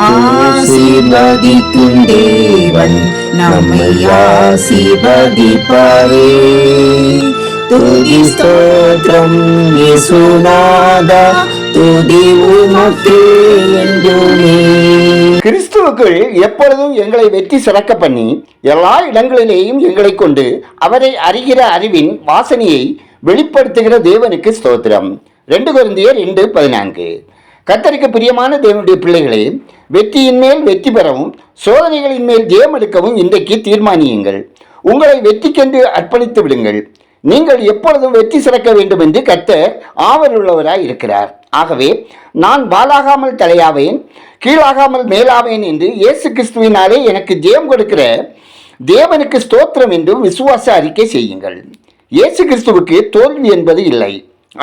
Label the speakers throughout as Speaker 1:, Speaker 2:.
Speaker 1: ஆசீர்வதிக்கும் தேவன் நம்மை ஆசீர்வதிப்பாரே. துதி ஸ்தோத்திரம் இயேசுநாதா, துதி உமக்கே என்றுமே.
Speaker 2: கிறிஸ்துவுக்குள் எப்பொழுதும் எங்களை வெற்றி சிறக்க பண்ணி எல்லா இடங்களிலேயும் எங்களை கொண்டு அவரை அறிகிற அறிவின் வாசனையை வெளிப்படுத்துகிற தேவனுக்கு ஸ்தோத்திரம். 2 கொரிந்தியர் 2:14. கர்த்தருக்கு பிரியமான தேவனுடைய பிள்ளைகளே, வெற்றியின் மேல் வெற்றி பெறவும் சோதனைகளின் மேல் ஜெயம் எடுக்கவும் இன்றைக்கு தீர்மானியுங்கள். உங்களை வெற்றிக்கென்று அர்ப்பணித்து விடுங்கள். நீங்கள் எப்பொழுதும் வெற்றி சிறக்க வேண்டும் என்று கர்த்தர் ஆவலுள்ளவராய் இருக்கிறார். ஆகவே நான் வாலாகாமல் தலையாவேன், கீழாகாமல் மேலாவேன் என்று இயேசு கிறிஸ்துவினாலே எனக்கு ஜெயம் கொடுக்கிற தேவனுக்கு ஸ்தோத்திரம் என்று விசுவாச அறிக்கை செய்யுங்கள். இயேசு கிறிஸ்துவுக்கு தோல்வி என்பது இல்லை.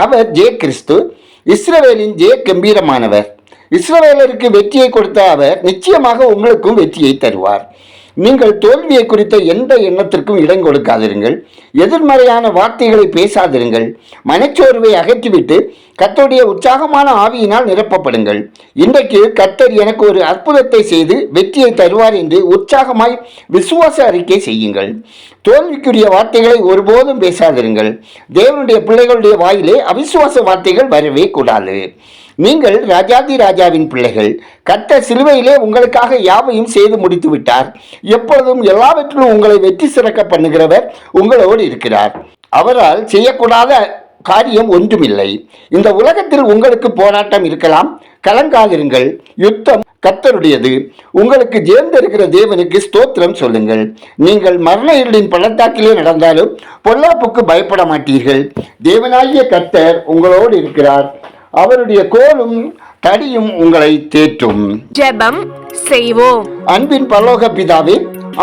Speaker 2: அவர் ஜெய கிறிஸ்து, இஸ்ரவேலின் ஜெய கம்பீரமானவர். இஸ்ரவேலருக்கு வெற்றியை கொடுத்த அவர் நிச்சயமாக உங்களுக்கும் வெற்றியை தருவார். நீங்கள் தோல்வியை குறித்த எந்த எண்ணத்திற்கும் இடம் கொடுக்காதிருங்கள். எதிர்மறையான வார்த்தைகளை பேசாதிருங்கள். மனச்சோர்வை அகற்றிவிட்டு கர்த்தருடைய உற்சாகமான ஆவியினால் நிரப்பப்படுங்கள். இன்றைக்கு கர்த்தர் எனக்கு ஒரு அற்புதத்தை செய்து வெற்றியை தருவார் என்று உற்சாகமாய் விசுவாச அறிக்கை செய்யுங்கள். தோல்விக்குரிய வார்த்தைகளை ஒருபோதும் பேசாதிருங்கள். தேவனுடைய பிள்ளைகளுடைய வாயிலே அவிசுவாச வார்த்தைகள் வரவே கூடாது. நீங்கள் ராஜாதி ராஜாவின் பிள்ளைகள். கர்த்தர் சிலுவையிலே உங்களுக்காக யாவையும் செய்து முடித்து விட்டார். எப்பொழுதும் எல்லாவற்றிலும் உங்களை வெற்றி சிறக்க பண்ணுகிறவர் உங்களோடு இருக்கிறார். அவரால் செய்யக்கூடாத காரியம் ஒன்றுமில்லை. இந்த உலகத்தில் உங்களுக்கு போராட்டம் இருக்கலாம், கலங்காதிருங்கள். யுத்தம் கர்த்தருடையது. உங்களுக்கு ஜெயந்திருக்கிற தேவனுக்கு ஸ்தோத்திரம் சொல்லுங்கள். நீங்கள் மரண இருளின் பள்ளத்தாக்கிலே நடந்தாலும் பொல்லாப்புக்கு பயப்பட மாட்டீர்கள். தேவனாகிய கர்த்தர் உங்களோடு இருக்கிறார். அவருடைய கோலும் தடியும் உங்களை தேற்றும்.
Speaker 3: ஜெபம் செய்வோம்.
Speaker 2: அன்பின் பரலோக பிதாவே,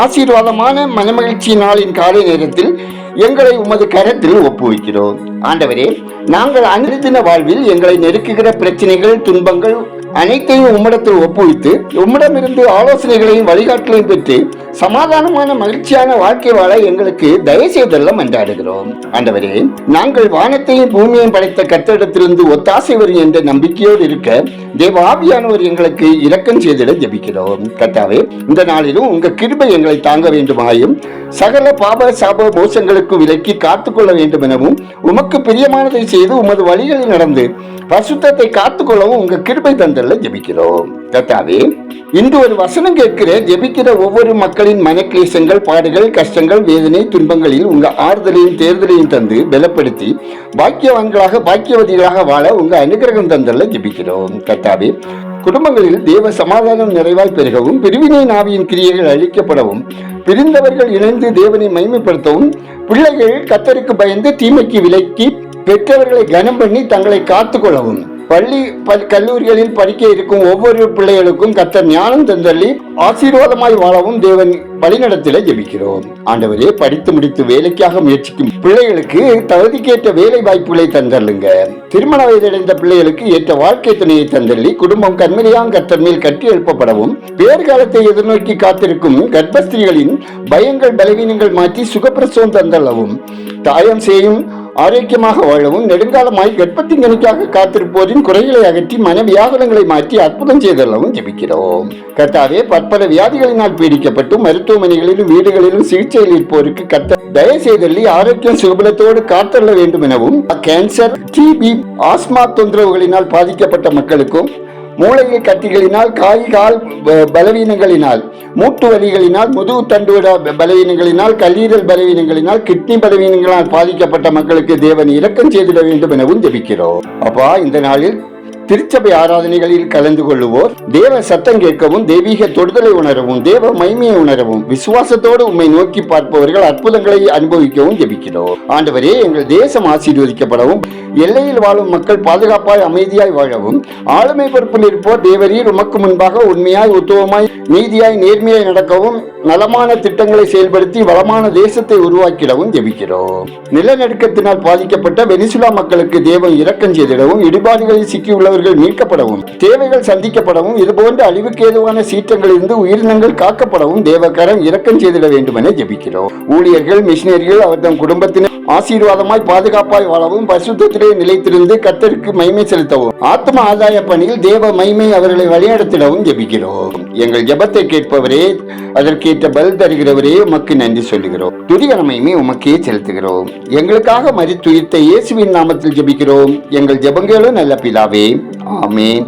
Speaker 2: ஆசீர்வாதமான மனமகிழ்ச்சி நாளின் காலை நேரத்தில் எங்களை உமது கரத்தில் ஒப்புவிக்கிறோம். ஆண்டவரே, நாங்கள் அன்றின வாழ்வில் எங்களை நெருக்குகிற பிரச்சனைகள், துன்பங்கள் அனைத்தையும் உம்மிடத்தில் ஒப்புவித்து உம்மிடமிருந்து ஆலோசனைகளையும் வழிகாட்டலையும் பெற்று சமாதானமான மகிழ்ச்சியான வாழ்க்கை வாழ எங்களுக்கு தயவு செய்தெல்லாம் மன்றாடுகிறோம். ஆண்டவரே, நாங்கள் வானத்தையும் பூமியையும் படைத்த கர்த்தரிடத்திலிருந்து ஒத்தாசை வரும் என்ற நம்பிக்கையோடு இருக்க தேவ ஆவியானவர் எங்களுக்கு இரக்கம் செய்திட ஜெபிக்கிறோம். கர்த்தாவே, இந்த நாளிலும் உங்க கிருபை எங்களை தாங்க வேண்டுமாயும் சகல பாப சாப மோசங்களுக்கு விலக்கி காத்துக்கொள்ள வேண்டும் எனவும் உமக்கு பிரியமானதை செய்து உமது வழிகளில் நடந்து பரிசுத்தத்தை காத்துக்கொள்ளவும் உங்க கிருபை தந்தல்ல ஜெபிக்கிறோம். கர்த்தாவே, இன்று ஒரு வசனம் கேட்கிற ஜெபிக்கிற ஒவ்வொரு மக்களின் மனக்லேசங்கள், பாடுகள், கஷ்டங்கள், வேதனை, துன்பங்களில் உங்க ஆறுதலையும் தேர்தலையும் தந்து பலப்படுத்தி பாக்கியவான்களாக பாக்கியவதிகளாக வாழ உங்க அனுகிரகம் தந்தல்ல ஜெபிக்கிறோம். கர்த்தாவே, குடும்பங்களில் தேவ சமாதானம் நிறைவாய் பெருகவும், பிரிவினை நாவியின் கிரியைகள் அழிக்கப்படவும், பிரிந்தவர்கள் இணைந்து தேவனை மகிமைப்படுத்தவும், பிள்ளைகள் கர்த்தருக்கு பயந்து தீமைக்கு விலக்கி பெற்றவர்களை கனம் பண்ணி தங்களை காத்துக்கொள்ளவும், பள்ளி கல்லூரிகளில் படிக்க இருக்கும் ஒவ்வொரு பிள்ளைகளுக்கும் கர்த்தர் ஞானம் தந்தள்ளி ஆசீர்வாதமாய் வாழவும் தேவன் வழிநடத்தில ஜெபிக்கிறோம். ஆண்டவரே, படித்து முடித்து வேலைக்காக முயற்சிக்கும் பிள்ளைகளுக்கு தகுதிக்கேற்ற வேலை வாய்ப்புகளை தந்தள்ளுங்க. திருமண வயதடைந்த பிள்ளைகளுக்கு ஏற்ற வாழ்க்கை துணையை தந்தள்ளி குடும்பம் கண்மணியாம் கர்த்தர் மேல் கட்டி எழுப்பப்படவும், பேர்காலத்தை எதிர்நோக்கி காத்திருக்கும் கர்ப்பஸ்திரிகளின் பயங்கள் பலவீனங்கள் மாற்றி சுகப்பிரசவம் தந்தள்ளவும், தாயம் செய்யும் ஆரோக்கியமாக வாழவும், நெடுங்காலமாய் கர்ப்பத்திங்கனுக்காக காத்திருப்போரின் குறைகளை அகற்றி மனவியாகுலங்களை மாற்றி அற்புதம் செய்தள்ளவும் ஜெபிக்கிறோம். கர்த்தாவே, பற்பல வியாதிகளினால் பீடிக்கப்பட்டு மருத்துவமனைகளிலும் வீடுகளிலும் சிகிச்சையில் இருப்போருக்கு கர்த்தர் தயவு செய்தள்ளி ஆரோக்கியம் சுகபலத்தோடு காத்தள்ள வேண்டும் எனவும், கேன்சர், டிபி, ஆஸ்மா தொந்தரவுகளினால் பாதிக்கப்பட்ட மக்களுக்கும், மூளையில் கட்டிகளினால், கால் பலவீனங்களினால், மூட்டு வலிகளினால், முதுகு தண்டுவிட பலவீனங்களினால், கல்லீரல் பலவீனங்களினால், கிட்னி பலவீனங்களால் பாதிக்கப்பட்ட மக்களுக்கு தேவன் இரக்கம் செய்திட வேண்டும் எனவும் ஜெபிக்கிறோம். அப்பா, இந்த நாளில் திருச்சபை ஆராதனைகளில் கலந்து கொள்ளுவோர் தேவ சத்தம் கேட்கவும், தெய்வீக தொடுதலை உணரவும், தேவ மகிமையை உணரவும், விசுவாசத்தோடு உம்மை நோக்கி பார்ப்பவர்கள் அற்புதங்களை அனுபவிக்கவும் ஜெபிக்கிறோம். ஆண்டவரே, எங்கள் தேசம் ஆசீர்வதிக்கப்படவும், எல்லையில் வாழும் மக்கள் பாதுகாப்பாய் அமைதியாய் வாழவும், ஆளுமை பொறுப்பில் இருப்போர் தேவரீர் உமக்கு முன்பாக உண்மையாய், உத்துவமாய், நீதியாய், நேர்மையாய் நடக்கவும், நலமான திட்டங்களை செயல்படுத்தி வளமான தேசத்தை உருவாக்கிடவும் ஜெபிக்கிறோம். நிலநடுக்கத்தினால் பாதிக்கப்பட்ட வெனிசுலா மக்களுக்கு தேவன் இரக்கம் செய்திடவும், இடிபாடுகளில் சிக்கியுள்ள சிறைப்பட்டவர்கள் மீட்கப்படவும், தேவைகள் சந்திக்கப்படவும், இதுபோன்ற அழிவுக்கு ஏதுவான சீற்றங்களிலிருந்து உயிரினங்கள் காக்கப்படவும் தேவகரம் இரக்கம் செய்திட வேண்டும் என ஜெபிக்கிறோம். ஊழியர்கள், மிஷினரிகள் அவர்தம் குடும்பத்தினர் ஆசீர்வாதமாய் பாதுகாப்பாய் வாழவும், பரிசுத்தத்திலே நிலைத்திருந்து கர்த்தருக்கு மகிமை செலுத்தவும், ஆத்ம ஆதாய பணியில் தேவ மகிமை அவர்களை வழிநடத்திடவும் ஜெபிக்கிறோம். எங்கள் ஜெபத்தை கேட்பவரே, அதற்கேற்ற பதில் தருகிறவரே, உமக்கு நன்றி சொல்லுகிறோம். துதிகர மகிமை உமக்கே செலுத்துகிறோம். எங்களுக்காக மரித்துயிர்த்த இயேசுவின் நாமத்தில் ஜெபிக்கிறோம். எங்கள் ஜெபங்களும் நல்ல பிதாவே, ஆமென்.